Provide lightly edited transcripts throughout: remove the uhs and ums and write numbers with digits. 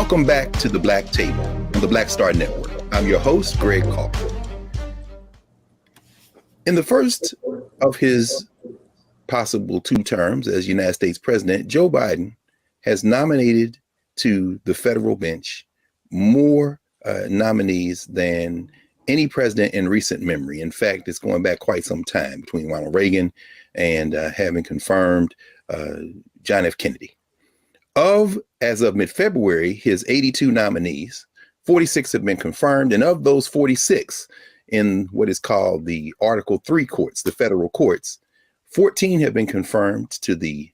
Welcome back to the Black Table on the Black Star Network. I'm your host, Greg Carr. In the first of his possible 2 terms as United States president, Joe Biden has nominated to the federal bench more nominees than any president in recent memory. In fact, it's going back quite some time between Ronald Reagan and having confirmed John F. Kennedy. As of mid-February, his 82 nominees, 46 have been confirmed, and of those 46 in what is called the Article 3 courts, the federal courts, 14 have been confirmed to the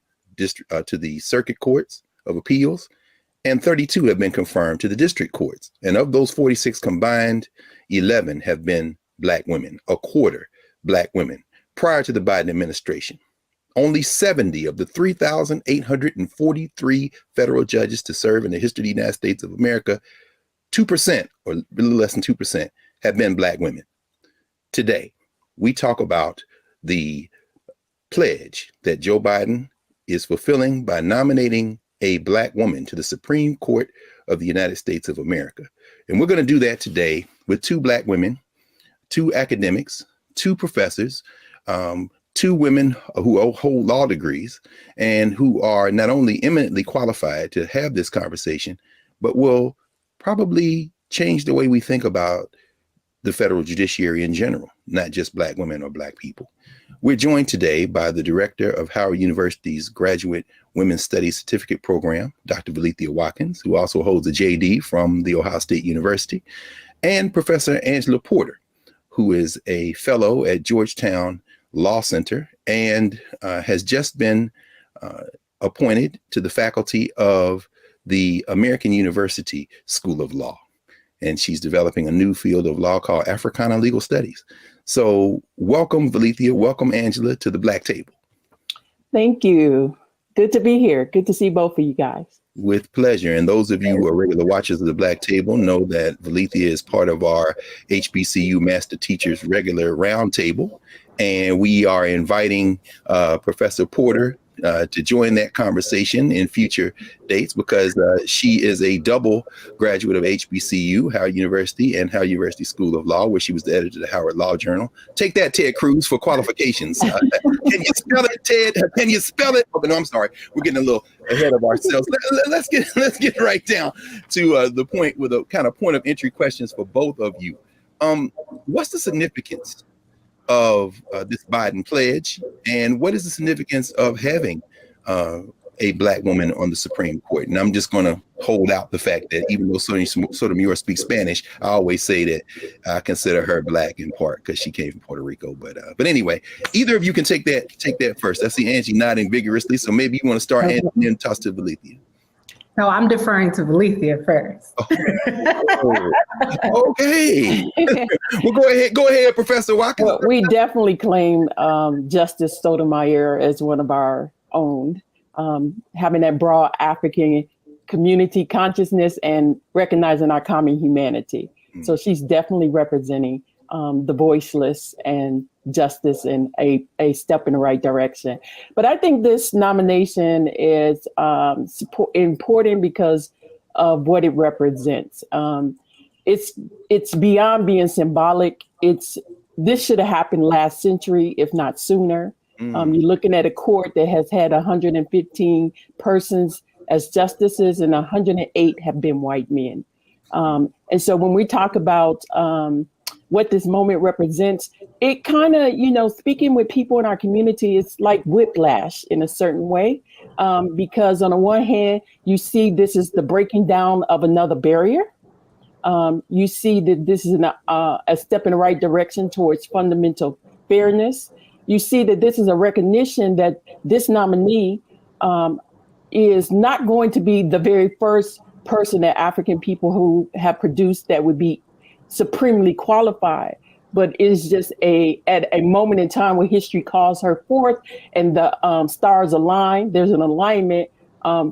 circuit courts of appeals, and 32 have been confirmed to the district courts. And of those 46 combined, 11 have been Black women, a quarter Black women, prior to the Biden administration. Only 70 of the 3,843 federal judges to serve in the history of the United States of America, 2%, or a little less than 2%, have been Black women. Today, we talk about the pledge that Joe Biden is fulfilling by nominating a Black woman to the Supreme Court of the United States of America. And we're going to do that today with 2 Black women, 2 academics, 2 professors, 2 women who hold law degrees and who are not only eminently qualified to have this conversation, but will probably change the way we think about the federal judiciary in general, not just Black women or Black people. We're joined today by the director of Howard University's Graduate Women's Studies Certificate Program, Dr. Valethia Watkins, who also holds a JD from The Ohio State University, and Professor Angela Porter, who is a fellow at Georgetown Law Center and has just been appointed to the faculty of the American University School of Law. And she's developing a new field of law called Africana Legal Studies. So welcome, Valethia. Welcome, Angela, to the Black Table. Thank you. Good to be here. Good to see both of you guys. With pleasure. And those of you who are regular watchers of the Black Table know that Valethia is part of our HBCU Master Teachers Regular Roundtable. And we are inviting Professor Porter to join that conversation in future dates because she is a double graduate of HBCU, Howard University, and Howard University School of Law, where she was the editor of the Howard Law Journal. Take that, Ted Cruz, for qualifications. Can you spell it, Ted? Can you spell it? Oh, no, I'm sorry. We're getting a little ahead of ourselves. Let's get right down to the point with a kind of point of entry questions for both of you. What's the significance of this Biden pledge, and what is the significance of having a Black woman on the Supreme Court? And I'm just going to hold out the fact that even though Sotomayor speaks Spanish, I always say that I consider her Black in part because she came from Puerto Rico. But anyway, either of you can take that first. I see Angie nodding vigorously, so maybe you want to start, Angie, and then toss to Valethia. No, I'm deferring to Valethia first. Okay. Well, go ahead, Professor Watkins. Well, we definitely claim Justice Sotomayor as one of our own, having that broad African community consciousness and recognizing our common humanity. Mm-hmm. So she's definitely representing the voiceless and justice in a step in the right direction. But I think this nomination is important because of what it represents. It's beyond being symbolic. This should have happened last century, if not sooner. You're looking at a court that has had 115 persons as justices, and 108 have been white men. And so when we talk about what this moment represents, it kind of, speaking with people in our community, it's like whiplash in a certain way, because on the one hand, you see this is the breaking down of another barrier. You see that this is a step in the right direction towards fundamental fairness. You see that this is a recognition that this nominee is not going to be the very first person that African people who have produced that would be supremely qualified, but it's just at a moment in time where history calls her forth and the stars align. There's an alignment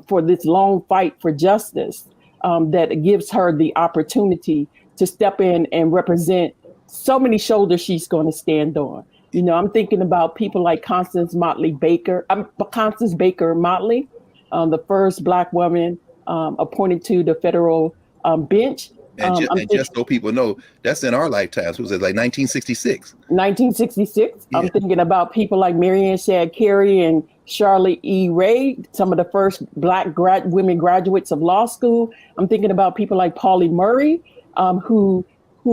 for this long fight for justice that gives her the opportunity to step in and represent so many shoulders she's going to stand on. I'm thinking about people like Constance Baker Motley, the first Black woman appointed to the federal bench. And just so people know, that's in our lifetimes. Was it like 1966? 1966. Yeah. I'm thinking about people like Marianne Shad Carey and Charlotte E. Ray, some of the first Black women graduates of law school. I'm thinking about people like Pauli Murray, who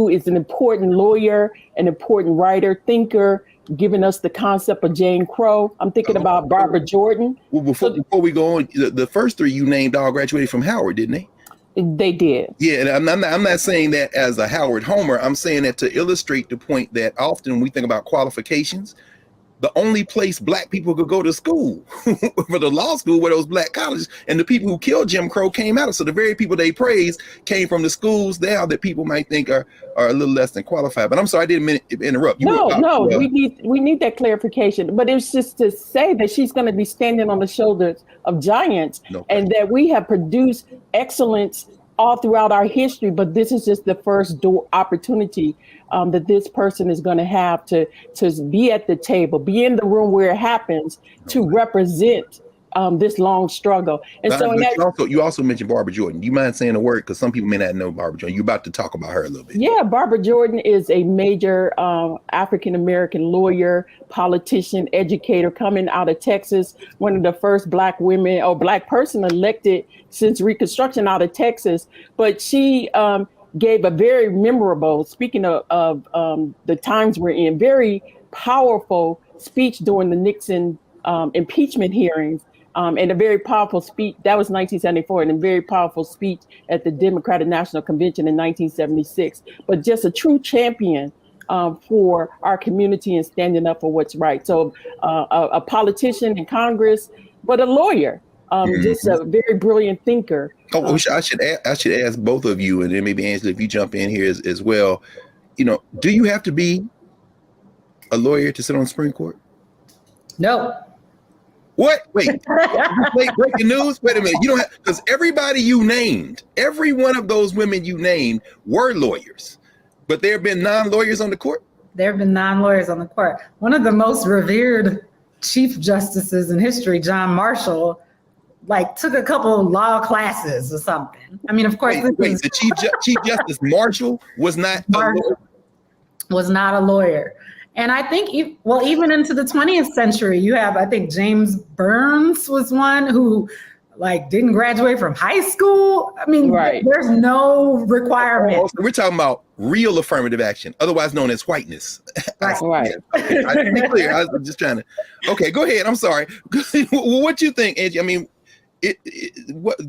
is an important lawyer, an important writer, thinker, giving us the concept of Jane Crow. I'm thinking about Barbara Jordan. Well, before we go on, the first three you named all graduated from Howard, didn't they? They did. Yeah, and I'm not saying that as a Howard homer. I'm saying that to illustrate the point that often when we think about qualifications, the only place Black people could go to school for the law school were those Black colleges, and the people who killed Jim Crow came out of. So the very people they praised came from the schools now that people might think are a little less than qualified. But I'm sorry, I didn't mean to interrupt. We need that clarification. But it's just to say that she's going to be standing on the shoulders of giants, and that we have produced excellence all throughout our history, but this is just the first opportunity that this person is going to have to be at the table, be in the room where it happens, to represent this long struggle. And you also mentioned Barbara Jordan. Do you mind saying a word? Because some people may not know Barbara Jordan. You're about to talk about her a little bit. Yeah, Barbara Jordan is a major African-American lawyer, politician, educator coming out of Texas, one of the first Black women or Black person elected since Reconstruction out of Texas. But she gave a very memorable, speaking of the times we're in, very powerful speech during the Nixon impeachment hearings. And a very powerful speech, that was 1974, and a very powerful speech at the Democratic National Convention in 1976. But just a true champion for our community and standing up for what's right. So a politician in Congress, but a lawyer, just a very brilliant thinker. I should ask both of you, and then maybe Angela, if you jump in here as well. You know, do you have to be a lawyer to sit on the Supreme Court? No. What? Wait, breaking news? Wait a minute. You don't have, because everybody you named, every one of those women you named were lawyers, but there have been non-lawyers on the court? There have been non-lawyers on the court. One of the most revered chief justices in history, John Marshall, took a couple of law classes or something. I mean, of course, the Chief Justice Marshall was not a lawyer. And I think, even into the 20th century, you have, I think James Burns was one who didn't graduate from high school. I mean, There's no requirement. We're talking about real affirmative action, otherwise known as whiteness. Right. Okay, I didn't be clear. I was just trying to. Okay, go ahead. I'm sorry. What you think, Angie? I mean,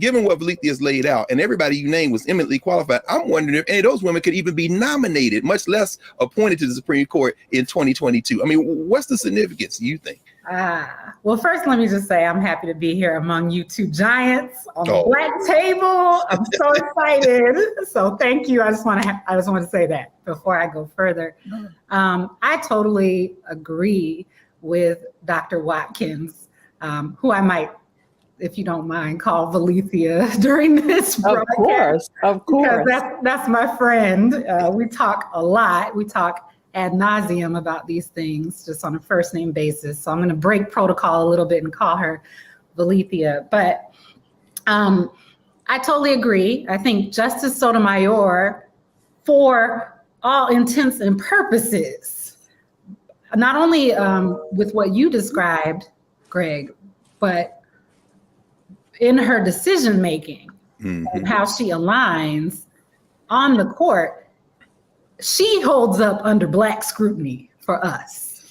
given what Valethia has laid out, and everybody you named was eminently qualified, I'm wondering if any of those women could even be nominated, much less appointed to the Supreme Court in 2022. I mean, what's the significance, do you think? Well, first, let me just say I'm happy to be here among you two giants on the Black table. I'm so excited. So thank you. I just want to say that before I go further. I totally agree with Dr. Watkins, who I might, if you don't mind, call Valethia during this broadcast. Of course. Because that's my friend. We talk a lot. We talk ad nauseum about these things just on a first name basis. So I'm going to break protocol a little bit and call her Valethia. But I totally agree. I think Justice Sotomayor, for all intents and purposes, not only with what you described, Greg, but in her decision making and how she aligns on the court, she holds up under Black scrutiny for us.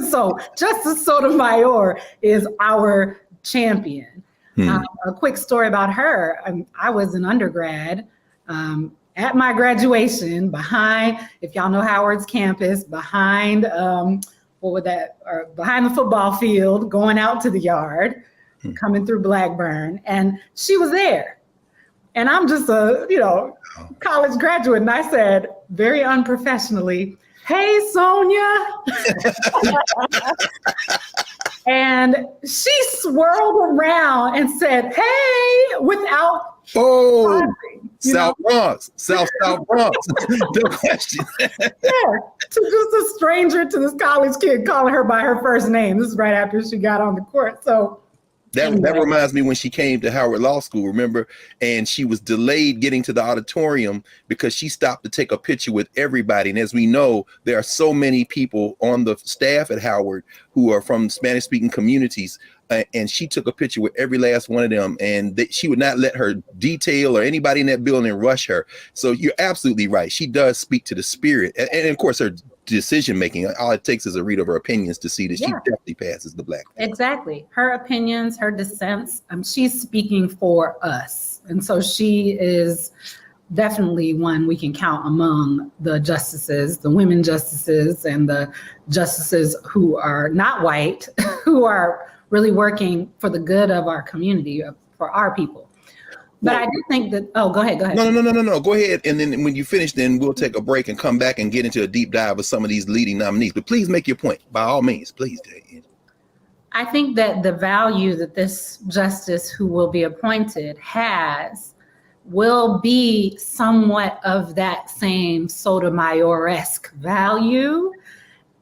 So Justice Sotomayor is our champion. A quick story about her. I was an undergrad at my graduation behind, if y'all know Howard's campus, behind behind the football field, going out to the yard, coming through Blackburn, and she was there. And I'm just a, college graduate, and I said, very unprofessionally, "Hey, Sonia." And she swirled around and said, "Hey," without South Bronx. No question. Yeah, to just a stranger, to this college kid calling her by her first name. This is right after she got on the court. So That reminds me when she came to Howard Law School, remember? And she was delayed getting to the auditorium because she stopped to take a picture with everybody. And as we know, there are so many people on the staff at Howard who are from Spanish-speaking communities. And she took a picture with every last one of them. And she would not let her detail or anybody in that building rush her. So you're absolutely right. She does speak to the spirit. And of course, her decision making, all it takes is a read of her opinions to see that she definitely passes the black. Exactly. Her opinions, her dissents, she's speaking for us. And so she is definitely one we can count among the justices, the women justices, and the justices who are not white, who are really working for the good of our community, for our people. But I do think that, go ahead. No. Go ahead. And then when you finish, then we'll take a break and come back and get into a deep dive of some of these leading nominees. But please make your point, by all means, please. I think that the value that this justice who will be appointed has will be somewhat of that same Sotomayor-esque value,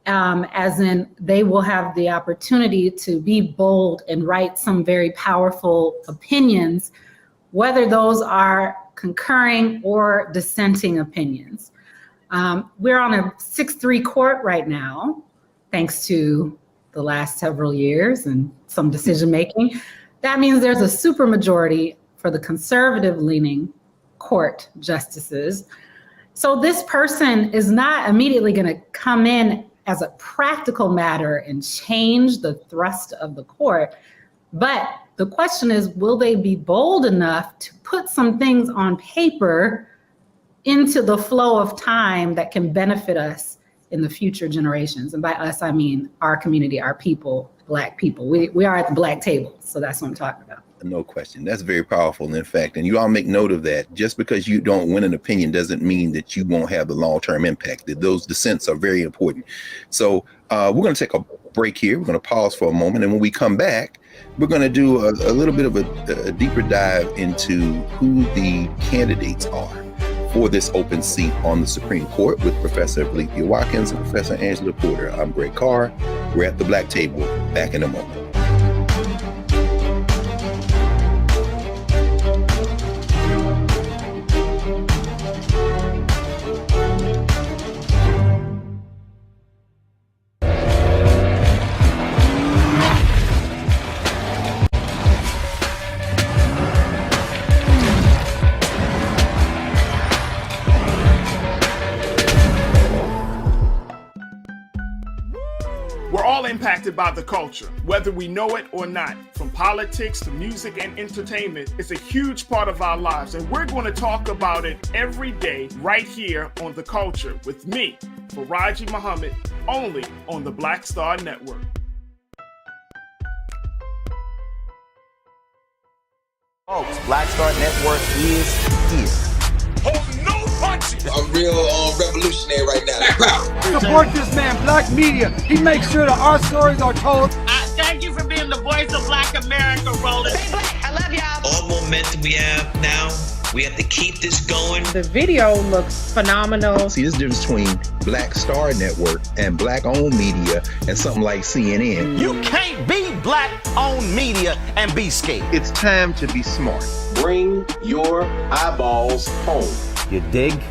as in they will have the opportunity to be bold and write some very powerful opinions, whether those are concurring or dissenting opinions. We're on a 6-3 court right now, thanks to the last several years and some decision making. That means there's a supermajority for the conservative-leaning court justices. So this person is not immediately going to come in as a practical matter and change the thrust of the court, but the question is, will they be bold enough to put some things on paper into the flow of time that can benefit us in the future generations? And by us, I mean our community, our people, Black people. We are at the Black table, so that's what I'm talking about. No question. That's very powerful, in fact. And you all make note of that. Just because you don't win an opinion doesn't mean that you won't have the long-term impact. That those dissents are very important. So we're going to take a break here. We're going to pause for a moment. And when we come back, we're going to do a little bit of a deeper dive into who the candidates are for this open seat on the Supreme Court with Professor Valencia Watkins and Professor Angela Porter. I'm Greg Carr. We're at the Black Table. Back in a moment. Impacted by the culture, whether we know it or not. From politics to music and entertainment, it's a huge part of our lives, and we're going to talk about it every day right here on The Culture with me, Faraji Muhammad, only on the Black Star Network. Folks, Black Star Network is here. Hold no punches. I'm real revolutionary right now. Black power. Support this man, Black media. He makes sure that our stories are told. Thank you for being the voice of Black America, Roland. Stay black. I love y'all. All momentum we have now, we have to keep this going. The video looks phenomenal. See, this difference between Black Star Network and Black-owned media and something like CNN. You can't be Black-owned media and be scared. It's time to be smart. Bring your eyeballs home. You dig?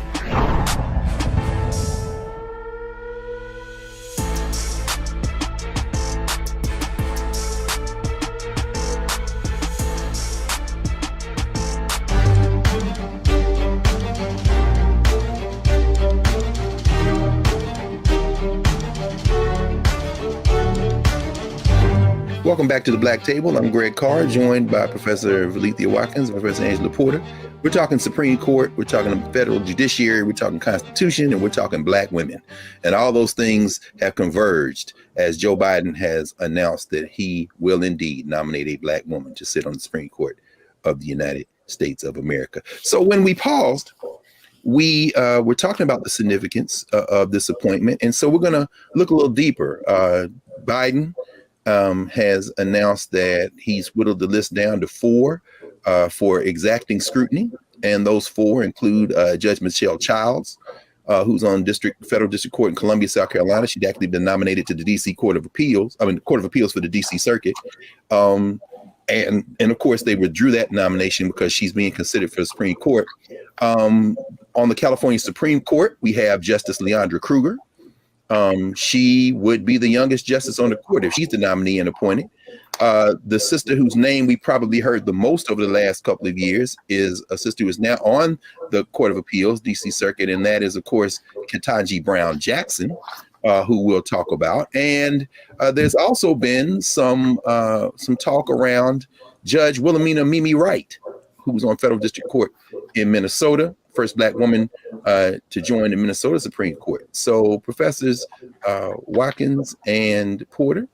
Welcome back to the Black Table. I'm Greg Carr, joined by Professor Valencia Watkins and Professor Angela Porter. We're talking Supreme Court, we're talking federal judiciary, we're talking Constitution, and we're talking Black women. And all those things have converged as Joe Biden has announced that he will indeed nominate a Black woman to sit on the Supreme Court of the United States of America. So when we paused, we were talking about the significance of this appointment. And so we're going to look a little deeper. Biden has announced that he's whittled the list down to 4 for exacting scrutiny. And those 4 include Judge Michelle Childs, who's on federal district court in Columbia, South Carolina. She'd actually been nominated to the DC Court of Appeals for the DC Circuit. And of course, they withdrew that nomination because she's being considered for the Supreme Court. On the California Supreme Court, we have Justice Leandra Kruger. She would be the youngest justice on the court if she's the nominee and appointed. The sister whose name we probably heard the most over the last couple of years is a sister who is now on the Court of Appeals, DC Circuit, and that is, of course, Ketanji Brown Jackson, who we'll talk about. And there's also been some talk around Judge Wilhelmina Mimi Wright, who was on federal district court in Minnesota, first Black woman to join the Minnesota Supreme Court. So Professors Watkins and Porter,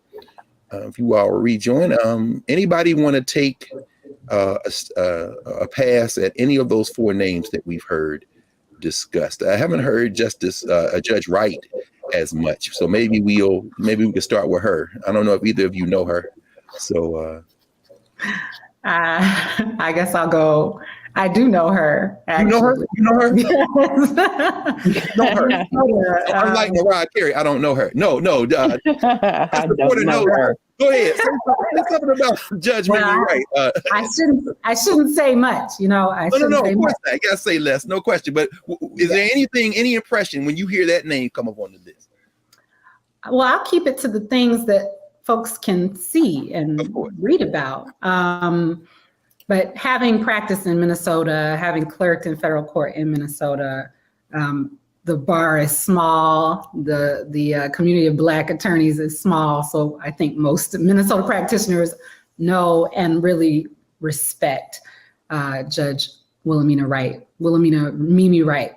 if you all rejoin, anybody want to take a pass at any of those four names that we've heard discussed? I haven't heard Judge Wright as much, so maybe we can start with her. I don't know if either of you know her, so I guess I'll go. I do know her. Actually. You know her? Yes. Know her. Unlike Mariah Carey, I don't know her. No. I don't know her. Go ahead. Say something about Judge Mimi Wright. I shouldn't say much. No. Of course not. You gotta say less. No question. But is there any impression when you hear that name come up onto this? Well, I'll keep it to the things that folks can see and read about. But having practiced in Minnesota, having clerked in federal court in Minnesota, the bar is small. The community of Black attorneys is small. So I think most Minnesota practitioners know and really respect Judge Wilhelmina Mimi Wright.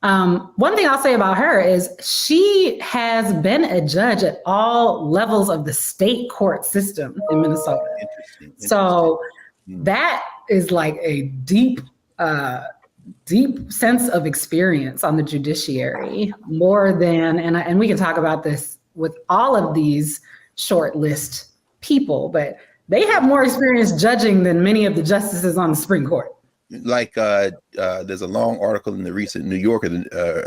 One thing I'll say about her is she has been a judge at all levels of the state court system in Minnesota. Interesting. So that is like a deep sense of experience on the judiciary, more than, and we can talk about this with all of these shortlist people, but they have more experience judging than many of the justices on the Supreme Court. Like there's a long article in the recent New Yorker,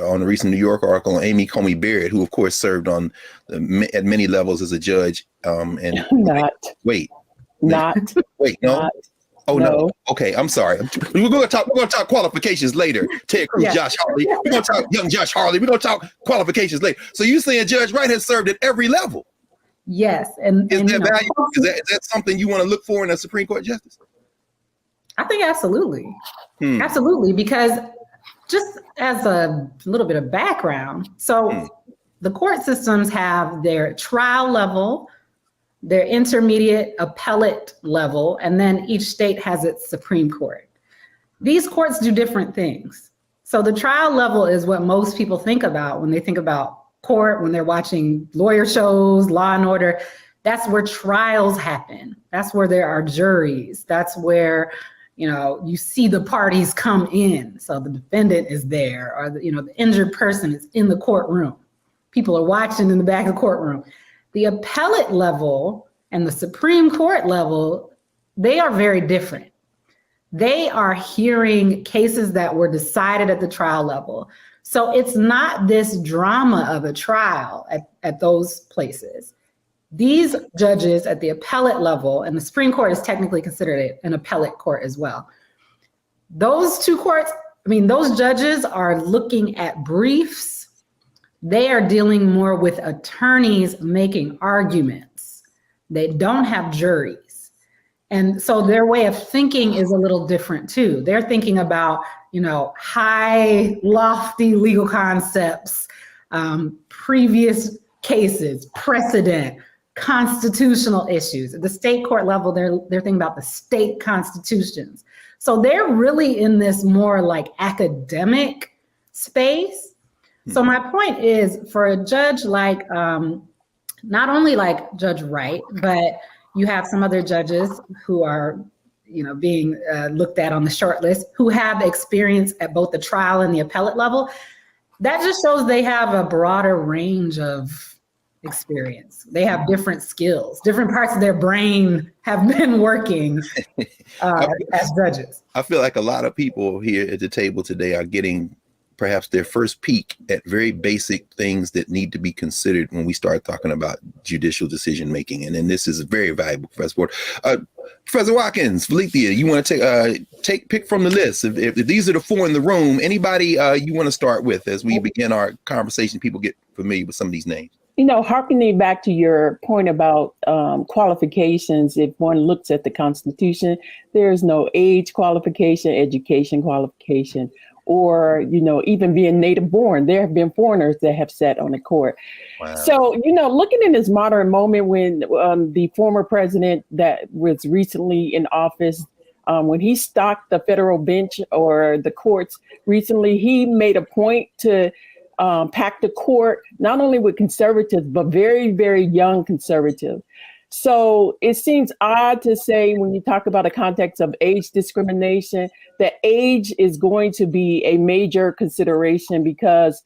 on the recent New York article on Amy Coney Barrett, who of course served on at many levels as a judge. And wait, no. Oh no. Okay, I'm sorry. We're gonna talk qualifications later. Ted Cruz, yeah. Josh Harley. We're gonna talk young Josh Harley. We're gonna talk qualifications later. So you're saying Judge Wright has served at every level? Yes. And is that valuable? Is that something you want to look for in a Supreme Court justice? I think absolutely. Absolutely, because just as a little bit of background, so the court systems have their trial level, their intermediate appellate level, and then each state has its Supreme Court. These courts do different things. So the trial level is what most people think about when they think about court, when they're watching lawyer shows, Law and Order. That's where trials happen. That's where there are juries. That's where you see the parties come in. So the defendant is there, or the injured person is in the courtroom. People are watching in the back of the courtroom. The appellate level and the Supreme Court level, they are very different. They are hearing cases that were decided at the trial level. So it's not this drama of a trial at those places. These judges at the appellate level, and the Supreme Court is technically considered an appellate court as well. Those two courts, those judges are looking at briefs. They are dealing more with attorneys making arguments. They don't have juries. And so their way of thinking is a little different too. They're thinking about, high, lofty legal concepts, previous cases, precedent, constitutional issues. At the state court level, they're thinking about the state constitutions. So they're really in this more like academic space. So my point is, for a judge like, not only like Judge Wright, but you have some other judges who are, being looked at on the short list, who have experience at both the trial and the appellate level. That just shows they have a broader range of experience. They have different skills, different parts of their brain have been working as judges. I feel like a lot of people here at the table today are getting perhaps their first peek at very basic things that need to be considered when we start talking about judicial decision making. And then this is very valuable, Professor Porter. Professor Watkins, Valethia, you want to pick from the list? If these are the four in the room, anybody you want to start with as we begin our conversation? People get familiar with some of these names. Harkening back to your point about qualifications, if one looks at the Constitution, there's no age qualification, education qualification, or, even being native born. There have been foreigners that have sat on the court. Wow. So, looking in this modern moment when the former president that was recently in office, when he stocked the federal bench or the courts recently, he made a point to pack the court, not only with conservatives, but very, very young conservatives. So it seems odd to say when you talk about a context of age discrimination, that age is going to be a major consideration because,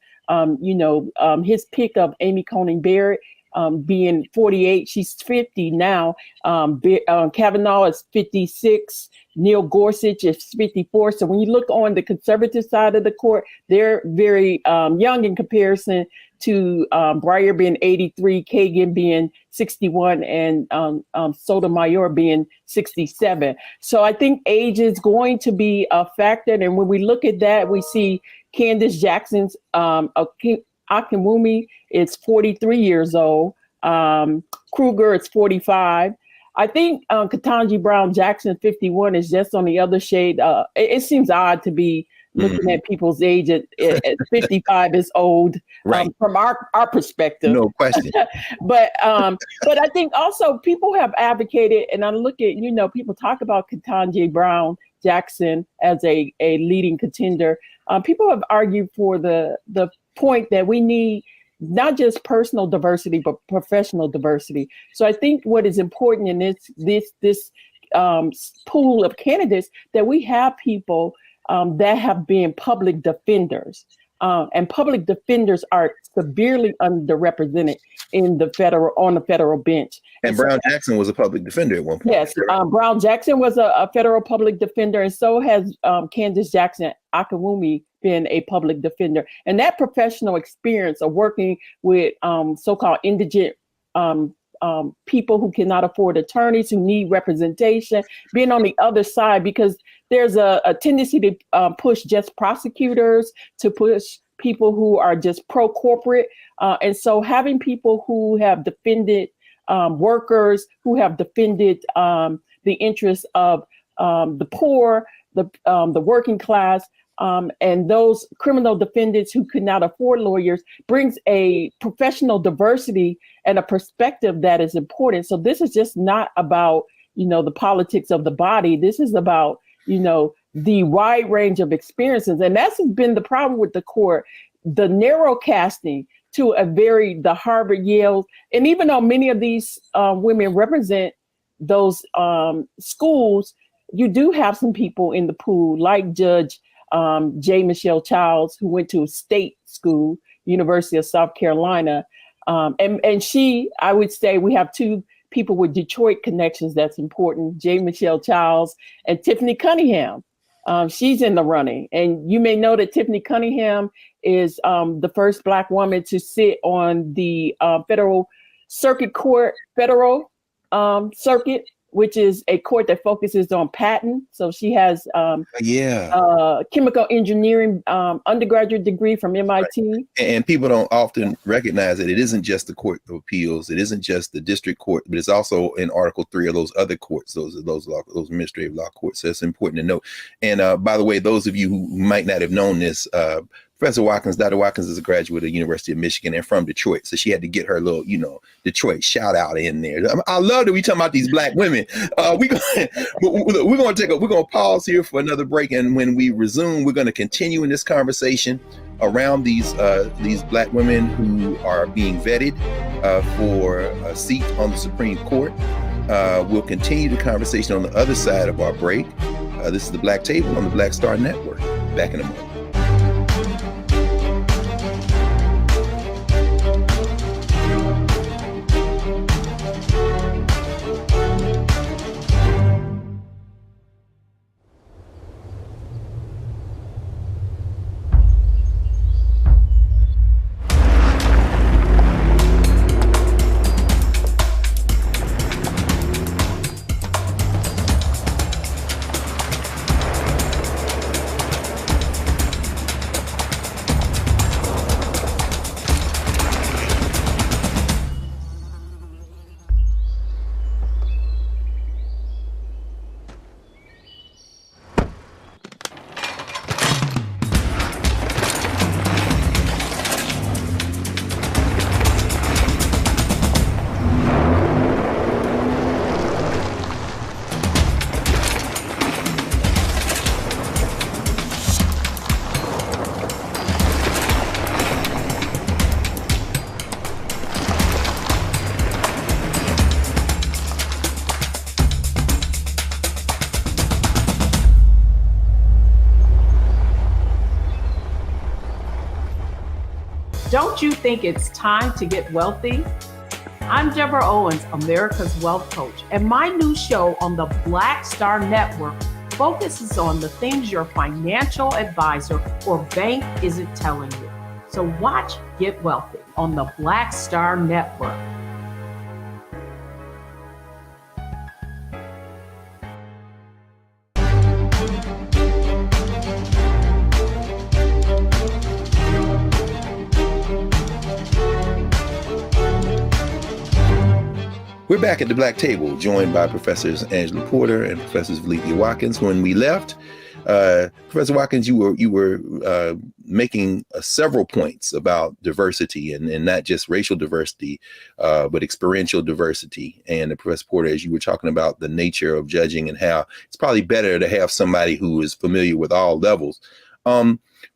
his pick of Amy Coney Barrett being 48, she's 50 now. Kavanaugh is 56. Neil Gorsuch is 54. So when you look on the conservative side of the court, they're very young in comparison to Breyer being 83, Kagan being 61, and Sotomayor being 67. So I think age is going to be a factor. And when we look at that, we see Candace Jackson's Akinwumi is 43 years old. Kruger is 45. I think Ketanji Brown Jackson, 51, is just on the other shade. It seems odd to be looking at people's age at 55 is old, right, from our perspective. No question. But I think also people have advocated, and I look at, people talk about Ketanji Brown Jackson as a leading contender. People have argued for the point that we need not just personal diversity, but professional diversity. So I think what is important in this pool of candidates, that we have people that have been public defenders. And public defenders are severely underrepresented on the federal bench. And Brown Jackson was a public defender at one point. Yes, Brown Jackson was a federal public defender, and so has Candace Jackson Akinwumi been a public defender. And that professional experience of working with so-called indigent people who cannot afford attorneys, who need representation, being on the other side, because there's a tendency to push just prosecutors, to push people who are just pro-corporate. And so having people who have defended workers, who have defended the interests of the poor, the working class, and those criminal defendants who could not afford lawyers, brings a professional diversity and a perspective that is important. So this is just not about, the politics of the body. This is about, the wide range of experiences. And that's been the problem with the court, the narrow casting to the Harvard, Yale. And even though many of these women represent those schools, you do have some people in the pool like Judge J. Michelle Childs, who went to a state school, University of South Carolina. And she, I would say we have two people with Detroit connections that's important, J. Michelle Childs and Tiffany Cunningham. She's in the running. And you may know that Tiffany Cunningham is the first Black woman to sit on the federal circuit, which is a court that focuses on patent. So she has chemical engineering undergraduate degree from MIT. Right. And people don't often recognize that it isn't just the Court of Appeals, it isn't just the district court, but it's also in Article 3 of those other courts, those administrative law courts. So it's important to note. And by the way, those of you who might not have known this, Professor Watkins, Dr. Watkins is a graduate of the University of Michigan and from Detroit. So she had to get her little, Detroit shout out in there. I love that we talking about these Black women. We're going to pause here for another break. And when we resume, we're going to continue in this conversation around these Black women who are being vetted for a seat on the Supreme Court. We'll continue the conversation on the other side of our break. This is the Black Table on the Black Star Network. Back in a moment. Don't you think it's time to get wealthy? I'm Deborah Owens, America's Wealth Coach, and my new show on the Black Star Network focuses on the things your financial advisor or bank isn't telling you. So watch Get Wealthy on the Black Star Network. We're back at the Black Table, joined by Professors Angela Porter and Professors Valeethia Watkins. When we left, Professor Watkins, you were making several points about diversity and not just racial diversity, but experiential diversity. And Professor Porter, as you were talking about the nature of judging and how it's probably better to have somebody who is familiar with all levels.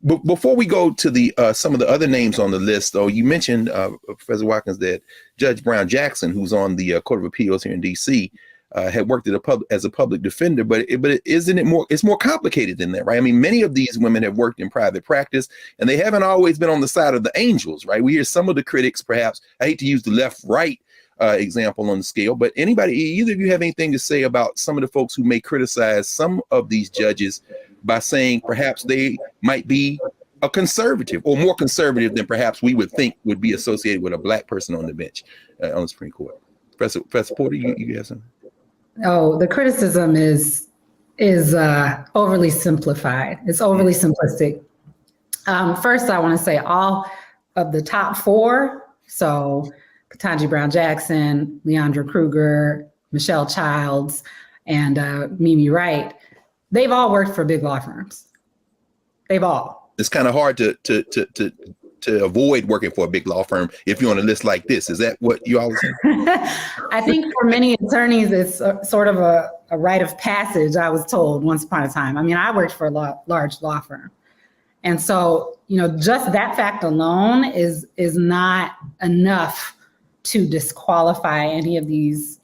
But before we go to the some of the other names on the list, though, you mentioned, Professor Watkins, that Judge Brown Jackson, who's on the Court of Appeals here in D.C., had worked as a public defender, but isn't it more? It's more complicated than that, right? I mean, many of these women have worked in private practice, and they haven't always been on the side of the angels, right? We hear some of the critics, perhaps. I hate to use the left-right example on the scale, but either of you have anything to say about some of the folks who may criticize some of these judges by saying perhaps they might be a conservative or more conservative than perhaps we would think would be associated with a Black person on the bench on the Supreme Court? Professor Porter, you have something? Oh, the criticism is overly simplified. It's overly simplistic. First, I want to say all of the top four, so Ketanji Brown Jackson, Leandra Kruger, Michelle Childs, and Mimi Wright, they've all worked for big law firms. They've all. It's kind of hard to avoid working for a big law firm if you're on a list like this. Is that what you all saying? I think for many attorneys, it's sort of a rite of passage, I was told once upon a time. I mean, I worked for a large law firm. And so, just that fact alone is not enough to disqualify any of these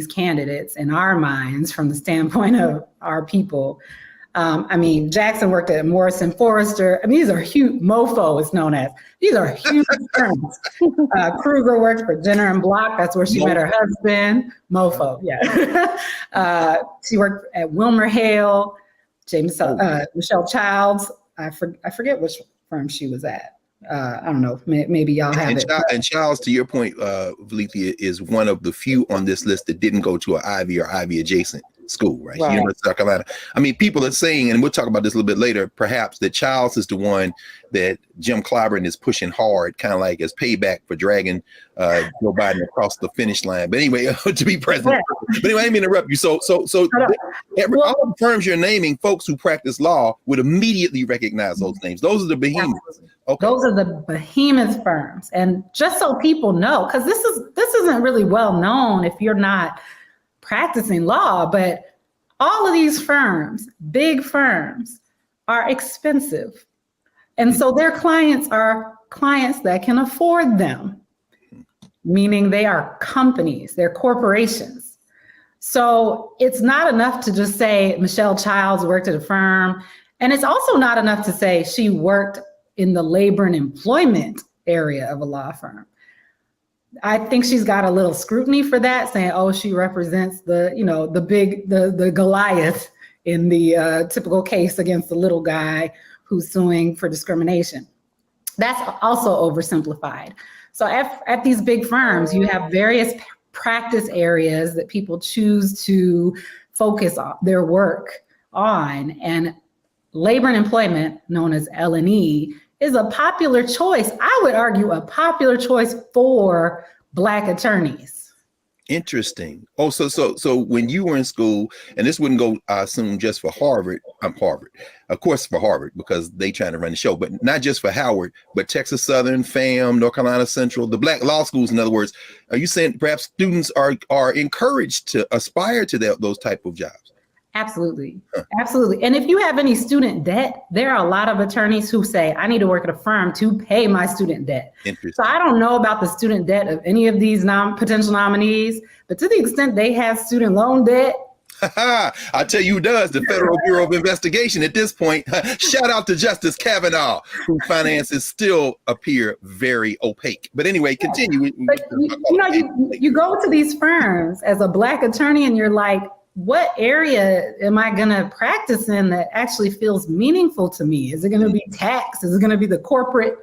candidates in our minds from the standpoint of our people. I mean, Jackson worked at Morrison Forrester. I mean, these are huge. MoFo is known as. These are huge firms. Kruger worked for Jenner and Block. That's where she met her husband. MoFo, yeah. She worked at Wilmer Hale. Michelle Childs. I forget which firm she was at. I don't know. Maybe y'all have it. And Childs, to your point, Valeethia, is one of the few on this list that didn't go to an Ivy or Ivy adjacent school, right? University of South Carolina. I mean, people are saying, and we'll talk about this a little bit later, perhaps that Childs is the one that Jim Clyburn is pushing hard, kind of like as payback for dragging Joe Biden across the finish line. But anyway, to be president. But anyway, I didn't mean to interrupt you. So all the firms you're naming, folks who practice law would immediately recognize those names. Those are the behemoths. Okay. Those are the behemoth firms. And just so people know, because this isn't really well known if you're not practicing law, but all of these firms, big firms, are expensive. And so their clients are clients that can afford them, meaning they are companies, they're corporations. So it's not enough to just say Michelle Childs worked at a firm. And it's also not enough to say she worked in the labor and employment area of a law firm. I think she's got a little scrutiny for that, saying, oh, she represents the Goliath in the typical case against the little guy who's suing for discrimination. That's also oversimplified. So at these big firms, you have various practice areas that people choose to focus on their work on, and labor and employment, known as L&E, is a popular choice. I would argue a popular choice for Black attorneys. Interesting. Oh, so when you were in school, and this wouldn't go, I assume, just for Harvard. Of course, for Harvard, because they trying to run the show, but not just for Howard, but Texas Southern, FAM, North Carolina Central, the Black law schools. In other words, are you saying perhaps students are encouraged to aspire to those type of jobs? Absolutely. Absolutely. And if you have any student debt, there are a lot of attorneys who say, I need to work at a firm to pay my student debt. So I don't know about the student debt of any of these potential nominees, but to the extent they have student loan debt, I'll tell you who does, the Federal Bureau of Investigation at this point. Shout out to Justice Kavanaugh, whose finances still appear very opaque. But anyway, continue. But you go to these firms as a Black attorney and you're like, what area am I going to practice in that actually feels meaningful to me? Is it going to be tax? Is it going to be the corporate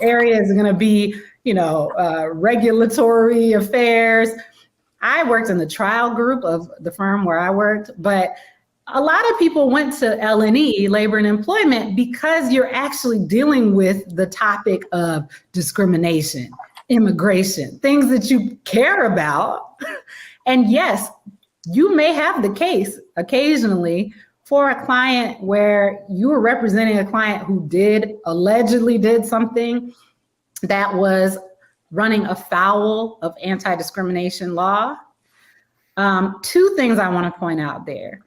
area? Is it going to be, regulatory affairs? I worked in the trial group of the firm where I worked, but a lot of people went to L&E, labor and employment, because you're actually dealing with the topic of discrimination, immigration, things that you care about. And yes, you may have the case occasionally for a client where you were representing a client who allegedly did something that was running afoul of anti-discrimination law. Two things I want to point out there.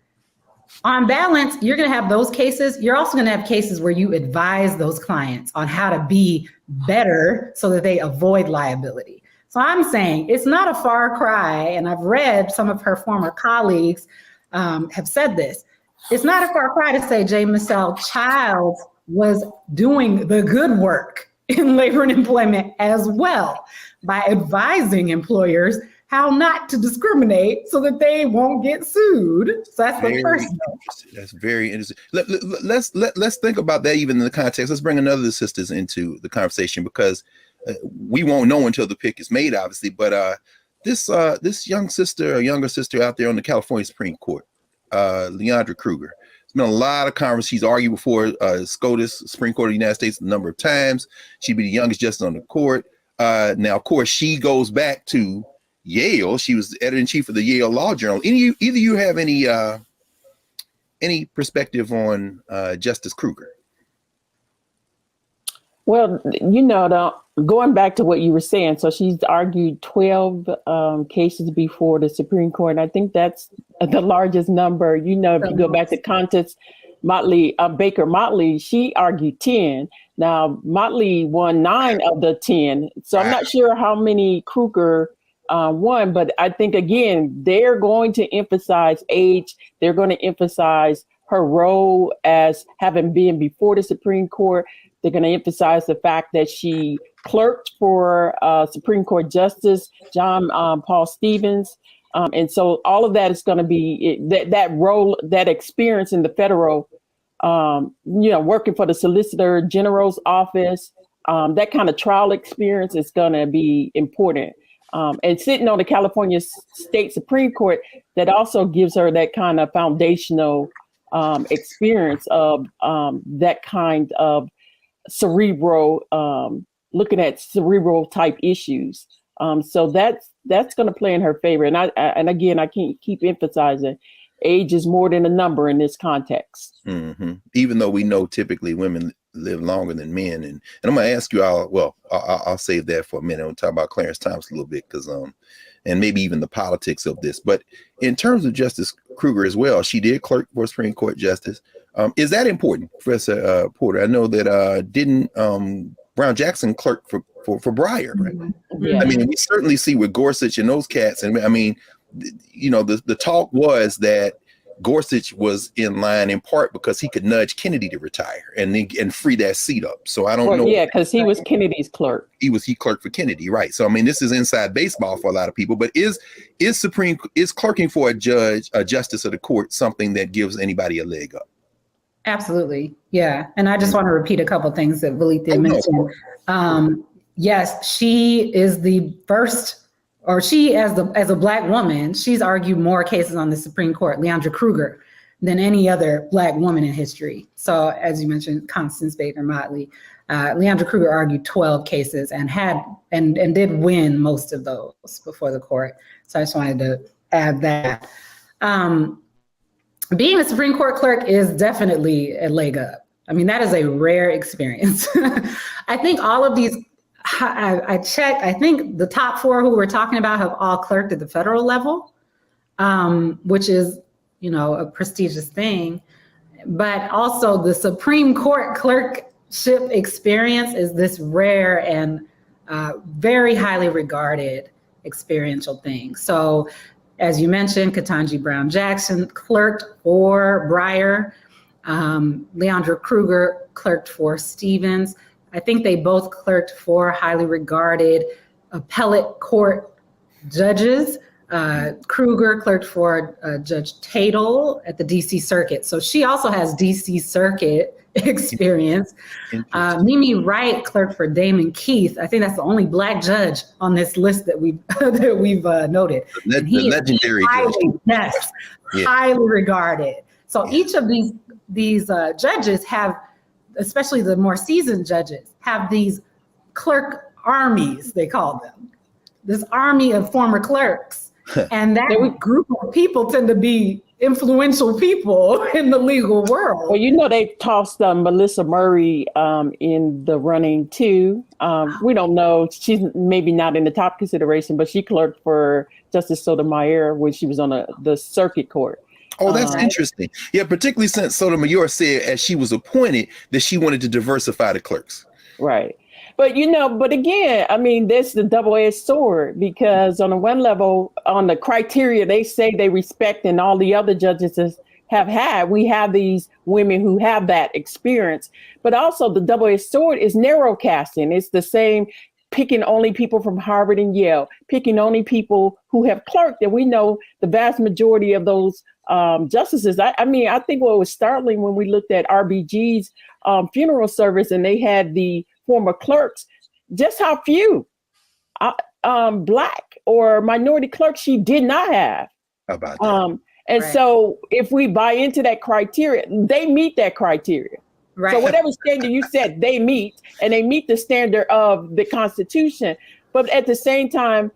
On balance, you're going to have those cases. You're also going to have cases where you advise those clients on how to be better so that they avoid liability. So I'm saying it's not a far cry, and I've read some of her former colleagues have said this. It's not a far cry to say J. Michelle Childs was doing the good work in labor and employment as well by advising employers how not to discriminate so that they won't get sued. So that's the first note. That's very interesting. Let's think about that even in the context. Let's bring another of the sisters into the conversation, because we won't know until the pick is made, obviously. But this younger sister out there on the California Supreme Court, Leandra Kruger. Been a lot of conversations. She's argued before SCOTUS, Supreme Court of the United States, a number of times. She'd be the youngest justice on the court. Now, of course, she goes back to Yale. She was the editor-in-chief of the Yale Law Journal. Either you have any perspective on Justice Kruger? Well, going back to what you were saying, so she's argued 12 cases before the Supreme Court. And I think that's the largest number. If you go back to Countess Baker Motley, she argued 10. Now, Motley won 9 of the 10. So I'm not sure how many Kruger won, but I think, again, they're going to emphasize age. They're going to emphasize her role as having been before the Supreme Court. They're going to emphasize the fact that she clerked for Supreme Court Justice John Paul Stevens. And so all of that is going to be that role, that experience in the federal, working for the Solicitor General's office, that kind of trial experience is going to be important. And sitting on the California State Supreme Court, that also gives her that kind of foundational experience of that kind of cerebral, looking at cerebral type issues. So that's going to play in her favor. And again, I can't keep emphasizing age is more than a number in this context. Mm-hmm. Even though we know typically women live longer than men. And I'm going to ask you I'll save that for a minute. We'll talk about Clarence Thomas a little bit, because and maybe even the politics of this. But in terms of Justice Kruger as well, she did clerk for Supreme Court Justice. Is that important, Professor Porter? I know that didn't Brown Jackson clerk for Breyer, right? Mm-hmm. Yeah. I mean, we certainly see with Gorsuch and those cats. And I mean, the talk was that Gorsuch was in line in part because he could nudge Kennedy to retire and free that seat up. So I don't know. Yeah, because he was Kennedy's clerk. He clerked for Kennedy, right? So I mean, this is inside baseball for a lot of people. But is clerking for a justice of the court something that gives anybody a leg up? Absolutely, yeah. And I just want to repeat a couple of things that Valithia mentioned. Yes, she is the first. Or she, as a Black woman, she's argued more cases on the Supreme Court, Leandra Kruger, than any other Black woman in history. So, as you mentioned, Constance Baker Motley, Leandra Kruger argued 12 cases and did win most of those before the court. So I just wanted to add that. Being a Supreme Court clerk is definitely a leg up. I mean, that is a rare experience. I think all of these. I checked, I think the top 4 who we're talking about have all clerked at the federal level, which is, a prestigious thing. But also the Supreme Court clerkship experience is this rare and very highly regarded experiential thing. So as you mentioned, Ketanji Brown Jackson clerked for Breyer. Leandra Kruger clerked for Stevens. I think they both clerked for highly regarded appellate court judges. Kruger clerked for Judge Tatel at the DC Circuit. So she also has DC Circuit experience. Mimi Wright clerked for Damon Keith. I think that's the only Black judge on this list that we've noted. The legendary judge. Highly regarded. So each of these judges have, especially the more seasoned judges, have these clerk armies, they call them. This army of former clerks. And that group of people tend to be influential people in the legal world. Well, you know, they tossed Melissa Murray in the running too. We don't know. She's maybe not in the top consideration, but she clerked for Justice Sotomayor when she was on the circuit court. Oh, that's interesting. Yeah, particularly since Sotomayor said as she was appointed that she wanted to diversify the clerks. Right. But, you know, but again, I mean, this the double-edged sword, because on the one level, on the criteria they say they respect and all the other judges have had, we have these women who have that experience. But also the double-edged sword is narrow casting. It's the same, picking only people from Harvard and Yale, picking only people who have clerked. And we know the vast majority of those justices. I mean, I think what was startling when we looked at RBG's funeral service and they had the former clerks, just how few Black or minority clerks she did not have. How about that? And so if we buy into that criteria, they meet that criteria. Right. So whatever standard you set, they meet, and they meet the standard of the Constitution. But at the same time,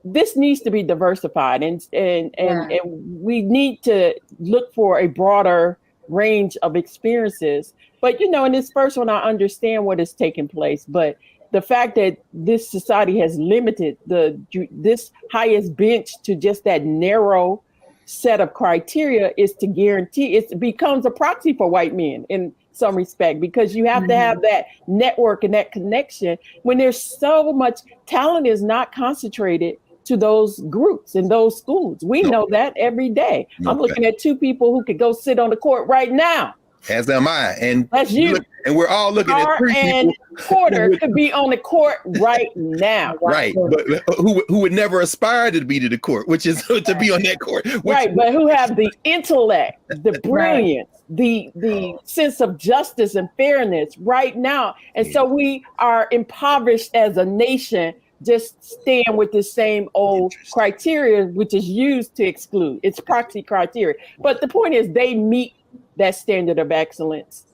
this needs to be diversified, and we need to look for a broader range of experiences. But, you know, in this first one, I understand what is taking place. But the fact that this society has limited this highest bench to just that narrow set of criteria is to guarantee it becomes a proxy for white men in some respect, because you have to have that network and that connection when there's so much talent is not concentrated to those groups in those schools. We know that every day. I'm looking at two people who could go sit on the court right now. As am I. And that's you. And we're all looking Carr at three and people. Porter could be on the court right now. Right. But who would never aspire to be to the court, which is to be on that court. Right. But who have the intellect, the brilliance, the sense of justice and fairness right now. And so we are impoverished as a nation, just staying with the same old criteria, which is used to exclude. It's proxy criteria. But the point is they meet that standard of excellence,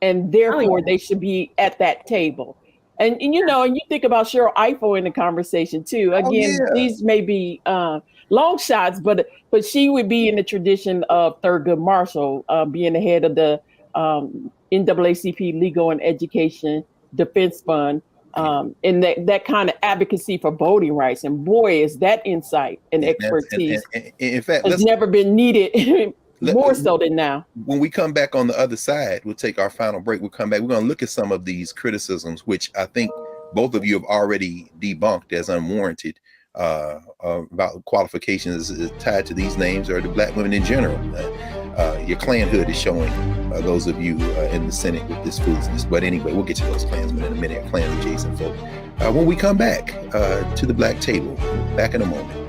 and therefore they should be at that table. And you know, and you think about Cheryl Eiffel in the conversation too. Again, these may be long shots, but she would be in the tradition of Thurgood Marshall, being the head of the NAACP Legal and Education Defense Fund, and that kind of advocacy for voting rights. And boy, is that insight and expertise in fact, has never been needed. More so than now. When we come back on the other side, we'll take our final break. We'll come back. We're going to look at some of these criticisms, which I think both of you have already debunked as unwarranted about qualifications tied to these names or to Black women in general. Your Klanhood is showing those of you in the Senate with this foolishness. But anyway, we'll get to those Klansmen in a minute. Klan adjacent folk. When we come back to the Black Table, back in a moment.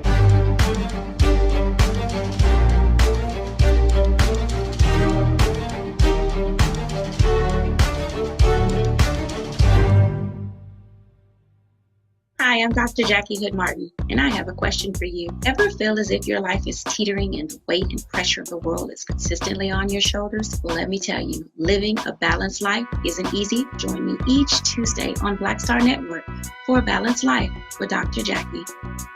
Hi, I'm Dr. Jackie Hood Martin, and I have a question for you. Ever feel as if your life is teetering and the weight and pressure of the world is consistently on your shoulders? Well, let me tell you, living a balanced life isn't easy. Join me each Tuesday on Black Star Network for A Balanced Life with Dr. Jackie.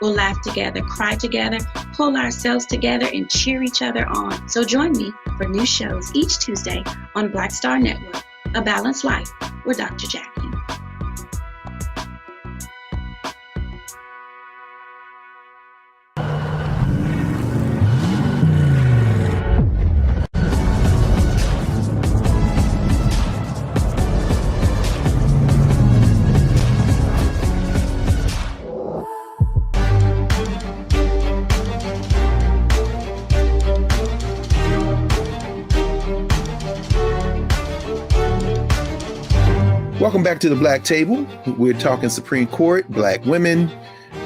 We'll laugh together, cry together, pull ourselves together, and cheer each other on. So join me for new shows each Tuesday on Black Star Network, A Balanced Life with Dr. Jackie. Welcome back to the Black Table. We're talking Supreme Court, Black women,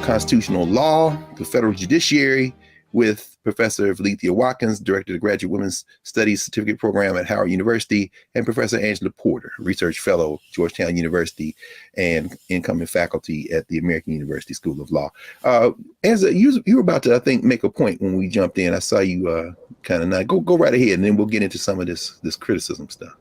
constitutional law, the federal judiciary, with Professor Valethia Watkins, Director of the Graduate Women's Studies Certificate Program at Howard University, and Professor Angela Porter, Research Fellow, Georgetown University, and incoming faculty at the American University School of Law. Angela, you were about to, I think, make a point when we jumped in. I saw you kind of nod. Go right ahead, and then we'll get into some of this criticism stuff.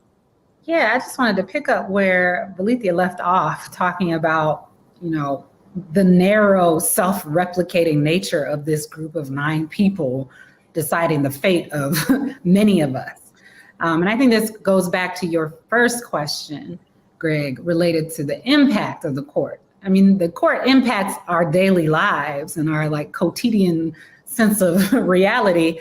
Yeah, I just wanted to pick up where Valethia left off, talking about, the narrow self-replicating nature of this group of 9 people deciding the fate of many of us. And I think this goes back to your first question, Greg, related to the impact of the court. I mean, the court impacts our daily lives and our quotidian sense of reality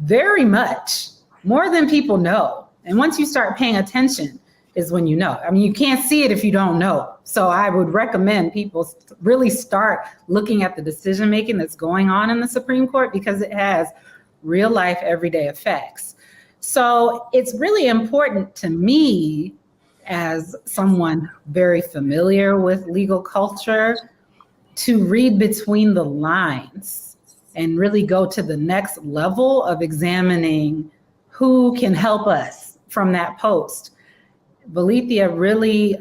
very much, more than people know. And once you start paying attention is when you know. I mean, you can't see it if you don't know. So I would recommend people really start looking at the decision making that's going on in the Supreme Court, because it has real life, everyday effects. So it's really important to me, as someone very familiar with legal culture, to read between the lines and really go to the next level of examining who can help us from that post. Valethia really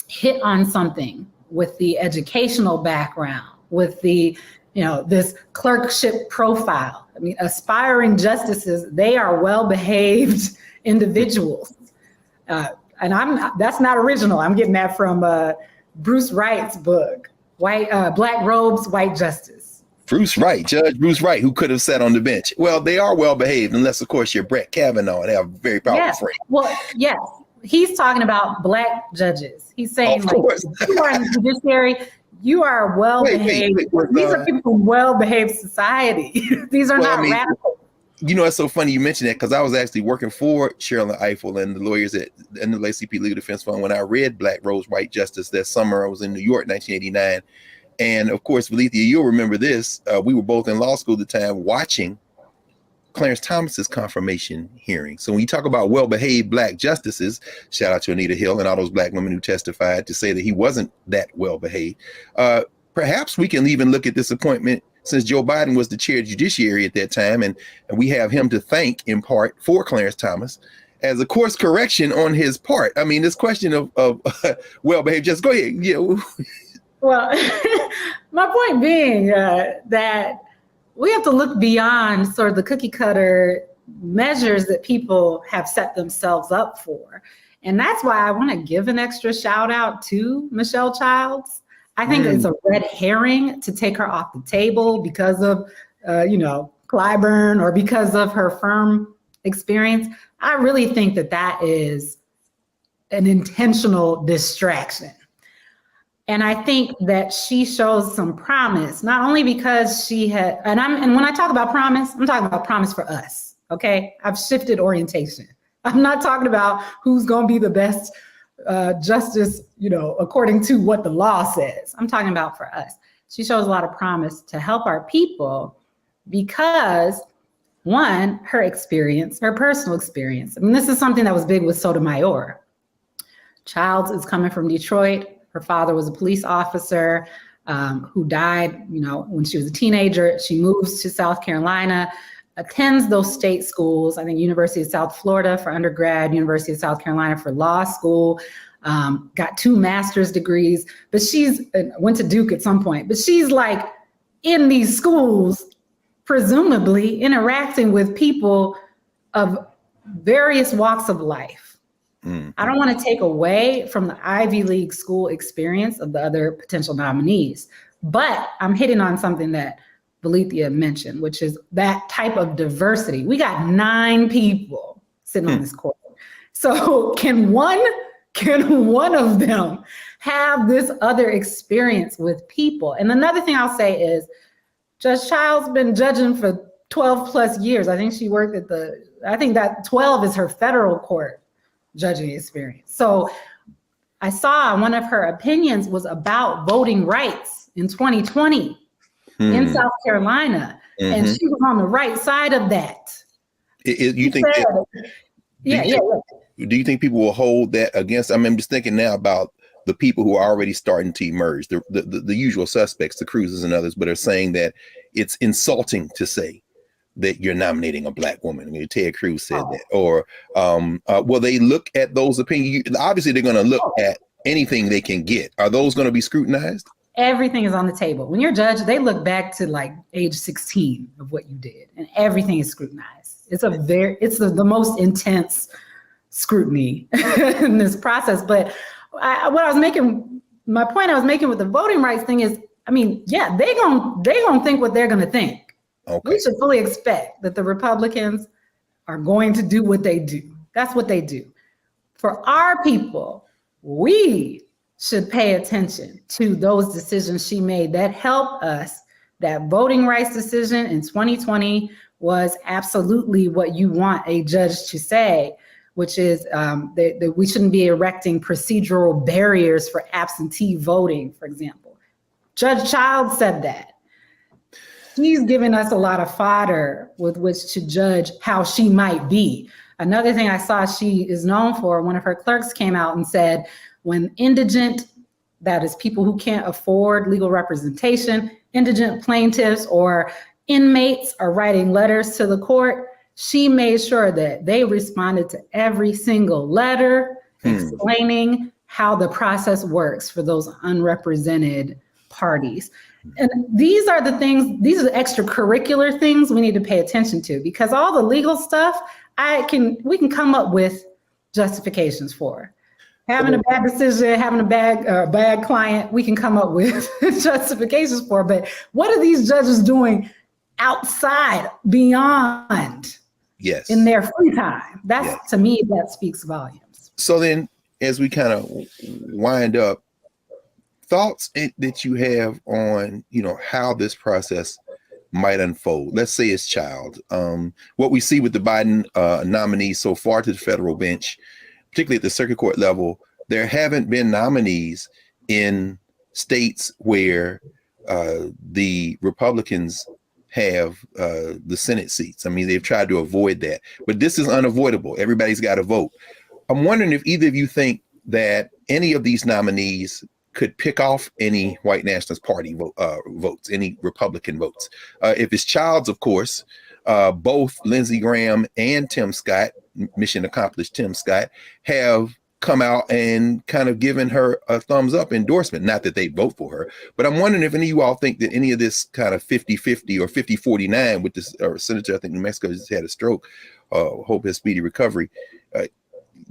hit on something with the educational background, with the, this clerkship profile. I mean, aspiring justices, they are well-behaved individuals. And that's not original. I'm getting that from Bruce Wright's book, Black Robes, White Justice. Bruce Wright, Judge Bruce Wright, who could have sat on the bench. Well, they are well-behaved, unless, of course, you're Brett Kavanaugh and have a very powerful frame. Well, yes. He's talking about Black judges. He's saying, you are in the judiciary, you are well-behaved. These are people from well-behaved society. These are not radical. It's so funny you mentioned that, because I was actually working for Cheryl Eiffel and the lawyers at the NAACP Legal Defense Fund when I read Black Robes, White Justice that summer. I was in New York, 1989. And of course, Valethia, you'll remember this. We were both in law school at the time watching Clarence Thomas's confirmation hearing. So when you talk about well-behaved Black justices, shout out to Anita Hill and all those Black women who testified to say that he wasn't that well-behaved. Perhaps we can even look at this appointment, since Joe Biden was the chair of judiciary at that time, and we have him to thank in part for Clarence Thomas, as a course correction on his part. I mean, this question of well-behaved justice. Go ahead. Yeah. Well, my point being that we have to look beyond sort of the cookie cutter measures that people have set themselves up for. And that's why I want to give an extra shout out to Michelle Childs. I think it's a red herring to take her off the table because of, Clyburn, or because of her firm experience. I really think that is an intentional distraction. And I think that she shows some promise, not only because she had, and when I talk about promise, I'm talking about promise for us, okay? I've shifted orientation. I'm not talking about who's gonna be the best justice, according to what the law says. I'm talking about for us. She shows a lot of promise to help our people because, one, her experience, her personal experience. I mean, this is something that was big with Sotomayor. Childs is coming from Detroit. Her father was a police officer who died, when she was a teenager. She moves to South Carolina, attends those state schools, I think University of South Florida for undergrad, University of South Carolina for law school, got 2 master's degrees, but went to Duke at some point, but she's in these schools, presumably interacting with people of various walks of life. I don't want to take away from the Ivy League school experience of the other potential nominees, but I'm hitting on something that Valethia mentioned, which is that type of diversity. We got 9 people sitting on this court. So can one of them have this other experience with people? And another thing I'll say is Judge Childs been judging for 12 plus years. I think she worked I think that 12 is her federal court judging experience. So I saw one of her opinions was about voting rights in 2020 in South Carolina. And she was on the right side of that. You think? do you think people will hold that against? I mean, I'm just thinking now about the people who are already starting to emerge, the usual suspects, the Cruzes and others, but are saying that it's insulting to say that you're nominating a Black woman. I mean, Ted Cruz said that. Or will they look at those opinions? Obviously, they're going to look at anything they can get. Are those going to be scrutinized? Everything is on the table. When you're judged, they look back to like age 16 of what you did, and everything is scrutinized. It's the most intense scrutiny in this process. But my point I was making with the voting rights thing is, I mean, yeah, they gonna think what they're gonna think. Okay. We should fully expect that the Republicans are going to do what they do. That's what they do. For our people, we should pay attention to those decisions she made that help us. That voting rights decision in 2020 was absolutely what you want a judge to say, which is that we shouldn't be erecting procedural barriers for absentee voting, for example. Judge Childs said that. He's given us a lot of fodder with which to judge how she might be. Another thing I saw she is known for, one of her clerks came out and said, when indigent, that is people who can't afford legal representation, indigent plaintiffs or inmates are writing letters to the court, she made sure that they responded to every single letter explaining how the process works for those unrepresented parties. And these are the things, these are the extracurricular things we need to pay attention to, because all the legal stuff, we can come up with justifications for. Having a bad decision, having a bad client, we can come up with justifications for. But what are these judges doing outside, beyond, in their free time? That's to me, that speaks volumes. So then, as we kind of wind up, thoughts that you have on, how this process might unfold. Let's say it's Child. What we see with the Biden nominees so far to the federal bench, particularly at the circuit court level, there haven't been nominees in states where the Republicans have the Senate seats. I mean, they've tried to avoid that, but this is unavoidable. Everybody's got to vote. I'm wondering if either of you think that any of these nominees could pick off any white nationalist party votes, any Republican votes. If it's Child's, of course, both Lindsey Graham and Tim Scott, mission accomplished Tim Scott, have come out and kind of given her a thumbs up endorsement. Not that they vote for her, but I'm wondering if any of you all think that any of this kind of 50-50 or 50-49 with this senator, I think New Mexico just had a stroke, hope his speedy recovery.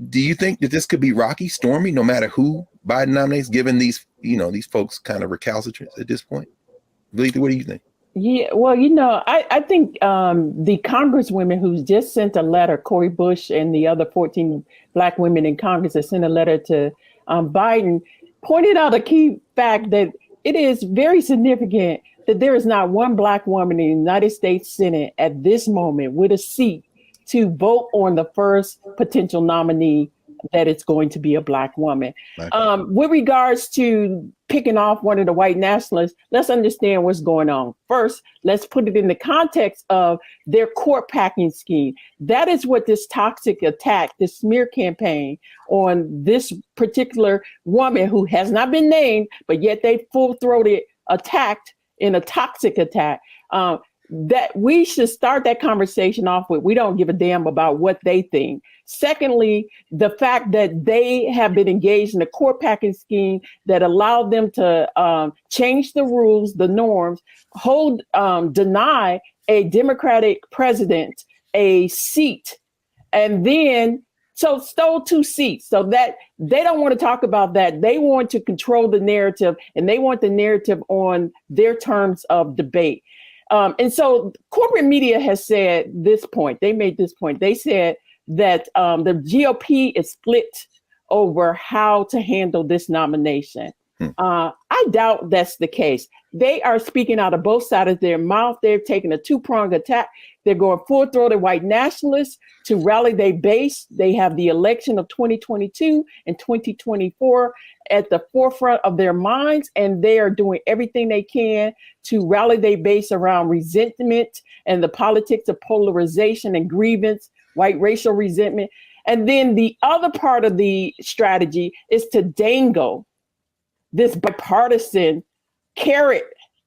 Do you think that this could be rocky, stormy, no matter who Biden nominates, given these, these folks kind of recalcitrant at this point? What do you think? Yeah, well, I think the congresswomen who just sent a letter, Cori Bush and the other 14 Black women in Congress that sent a letter to Biden, pointed out a key fact that it is very significant that there is not one Black woman in the United States Senate at this moment with a seat to vote on the first potential nominee that it's going to be a Black woman. With regards to picking off one of the white nationalists, let's understand what's going on. First, let's put it in the context of their court packing scheme. That is what this toxic attack, this smear campaign on this particular woman who has not been named, but yet they full-throated attacked in a toxic attack. That we should start that conversation off with, we don't give a damn about what they think. Secondly, the fact that they have been engaged in a court packing scheme that allowed them to change the rules, the norms, deny a Democratic president a seat, and then stole 2 seats. So that they don't want to talk about that. They want to control the narrative, and they want the narrative on their terms of debate. And so corporate media has said this point. They made this point. They said that the GOP is split over how to handle this nomination. I doubt that's the case. They are speaking out of both sides of their mouth. They're taking a 2-pronged attack. They're going full-throated white nationalists to rally their base. They have the election of 2022 and 2024 at the forefront of their minds, and they are doing everything they can to rally their base around resentment and the politics of polarization and grievance, white racial resentment. And then the other part of the strategy is to dangle this bipartisan carrot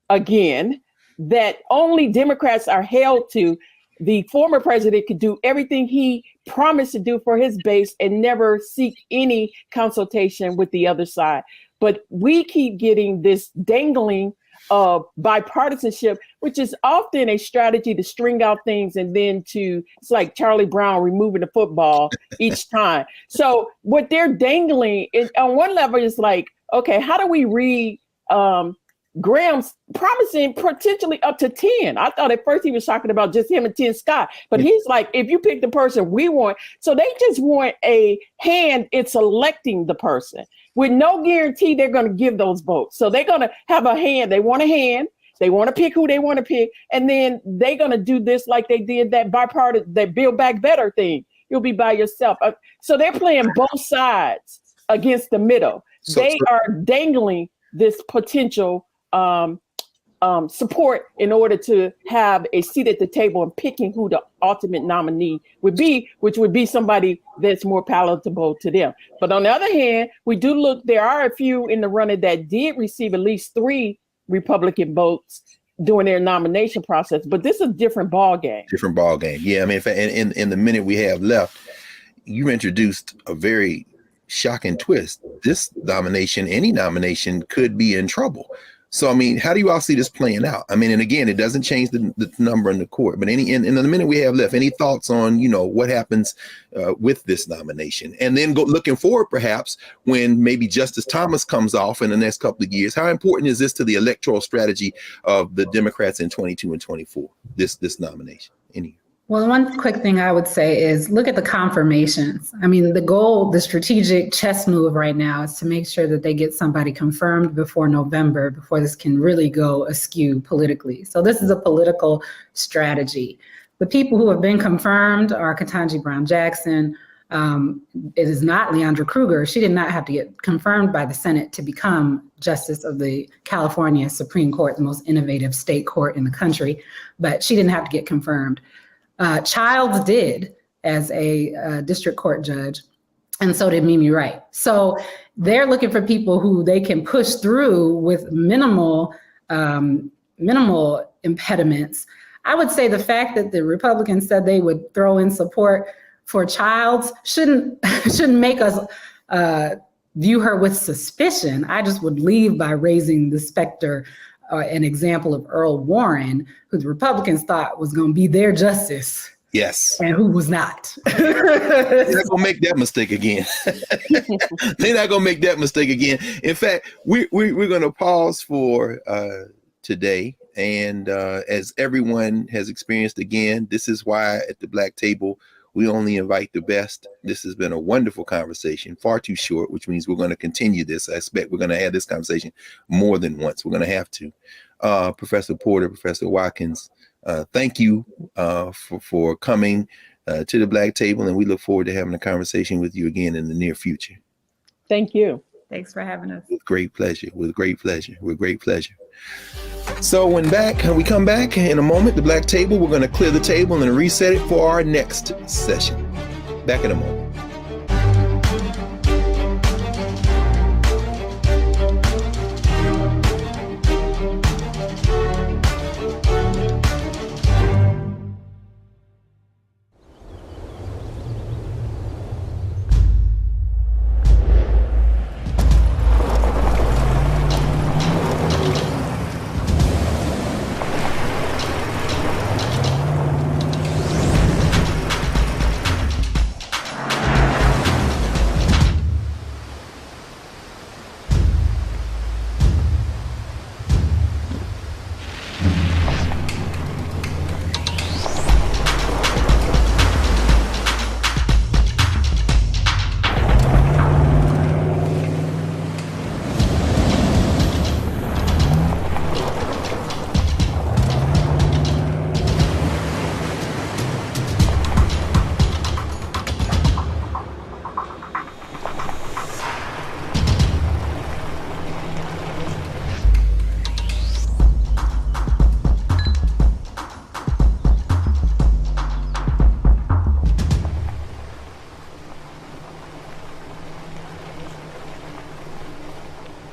again that only Democrats are held to. The former president could do everything he promised to do for his base and never seek any consultation with the other side. But we keep getting this dangling of bipartisanship, which is often a strategy to string out things and then it's like Charlie Brown removing the football each time. So what they're dangling is, on one level, is like, okay, how do we read Graham's promising potentially up to 10? I thought at first he was talking about just him and Tim Scott, but he's like, if you pick the person we want, so they just want a hand in selecting the person with no guarantee they're going to give those votes. So they're going to have a hand. They want a hand. They want to pick who they want to pick. And then they're going to do this like they did that bipartisan, that Build Back Better thing. You'll be by yourself. So they're playing both sides against the middle. They are dangling this potential support in order to have a seat at the table and picking who the ultimate nominee would be, which would be somebody that's more palatable to them. But on the other hand, there are a few in the running that did receive at least 3 Republican votes during their nomination process. But this is a different ball game. Different ball game. Yeah, I mean, in the minute we have left, you introduced a very shocking twist. This nomination, any nomination, could be in trouble. So, I mean, how do you all see this playing out? I mean, and again, it doesn't change the number in the court, but in the minute we have left, any thoughts on, what happens with this nomination? And then looking forward, perhaps, when maybe Justice Thomas comes off in the next couple of years, how important is this to the electoral strategy of the Democrats in 22 and 24, this nomination? Well, one quick thing I would say is look at the confirmations. I mean, the goal, the strategic chess move right now is to make sure that they get somebody confirmed before November, before this can really go askew politically. So this is a political strategy. The people who have been confirmed are Ketanji Brown Jackson. It is not Leandra Kruger. She did not have to get confirmed by the Senate to become Justice of the California Supreme Court, the most innovative state court in the country, but she didn't have to get confirmed. Childs did as a district court judge, and so did Mimi Wright. So they're looking for people who they can push through with minimal impediments. I would say the fact that the Republicans said they would throw in support for Childs shouldn't make us view her with suspicion. I just would leave by raising the specter. An example of Earl Warren, who the Republicans thought was going to be their justice. Yes. And who was not. They're not going to make that mistake again. They're not going to make that mistake again. In fact, we're going to pause for today. And as everyone has experienced again, this is why at the Black Table, we only invite the best. This has been a wonderful conversation, far too short, which means we're going to continue this. I expect we're going to have this conversation more than once. We're going to have to. Professor Porter, Professor Watkins, thank you for coming to the Black Table, and we look forward to having a conversation with you again in the near future. Thank you. Thanks for having us. With great pleasure. With great pleasure. With great pleasure. So when we come back in a moment, the Black Table, we're going to clear the table and reset it for our next session. Back in a moment.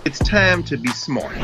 It's time to be smart.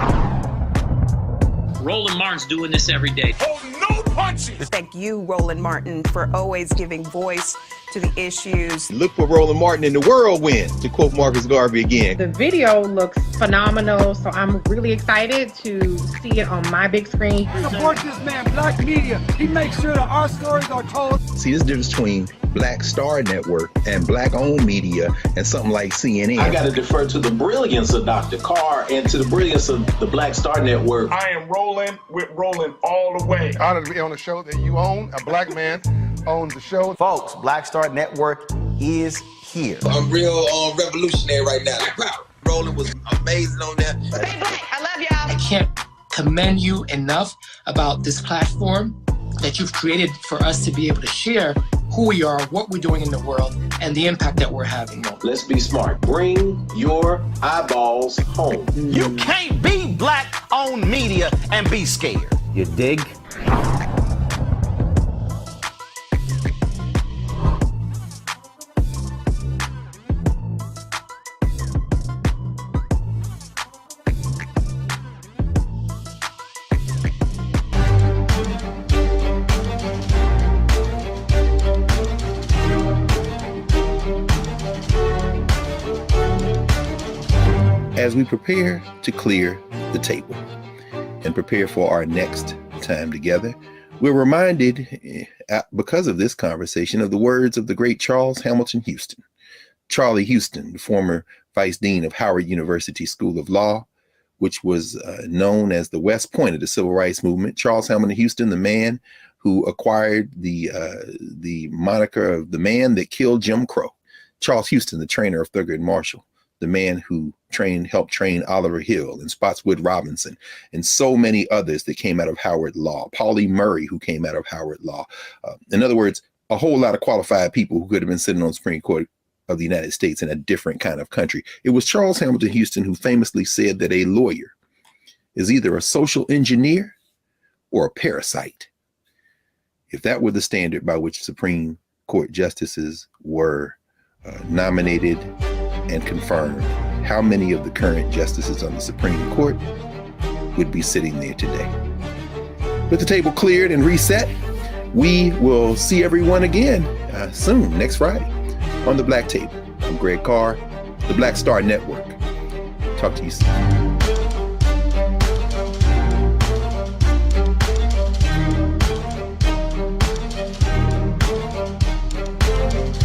Roland Martin's doing this every day. Oh, no punches! Thank you, Roland Martin, for always giving voice to the issues. Look for Roland Martin in the whirlwind, to quote Marcus Garvey again. The video looks phenomenal, so I'm really excited to see it on my big screen. Support this man, Black Media. He makes sure that our stories are told. See, this difference between Black Star Network and Black-owned media and something like CNN. I got to defer to the brilliance of Dr. Carr and to the brilliance of the Black Star Network. I am rolling with Roland all the way. Honored to be on a show that you own. A black man owns the show. Folks, Black Star Network is here. I'm real revolutionary right now. Roland was amazing on that. Hey, Black, I love y'all. I can't commend you enough about this platform that you've created for us to be able to share who we are, what we're doing in the world, and the impact that we're having. Let's be smart. Bring your eyeballs home. You can't be black-owned media and be scared. You dig? As we prepare to clear the table and prepare for our next time together, we're reminded, because of this conversation, of the words of the great Charles Hamilton Houston. Charlie Houston, the former vice dean of Howard University School of Law, which was known as the West Point of the Civil Rights Movement. Charles Hamilton Houston, the man who acquired the moniker of the man that killed Jim Crow. Charles Houston, the trainer of Thurgood Marshall, the man who helped train Oliver Hill and Spotswood Robinson and so many others that came out of Howard Law. Pauli Murray, who came out of Howard Law. In other words, a whole lot of qualified people who could have been sitting on the Supreme Court of the United States in a different kind of country. It was Charles Hamilton Houston who famously said that a lawyer is either a social engineer or a parasite. If that were the standard by which Supreme Court justices were nominated and confirmed, how many of the current justices on the Supreme Court would be sitting there today? With the table cleared and reset, we will see everyone again soon, next Friday, on the Black Table. I'm Greg Carr, the Black Star Network. Talk to you soon.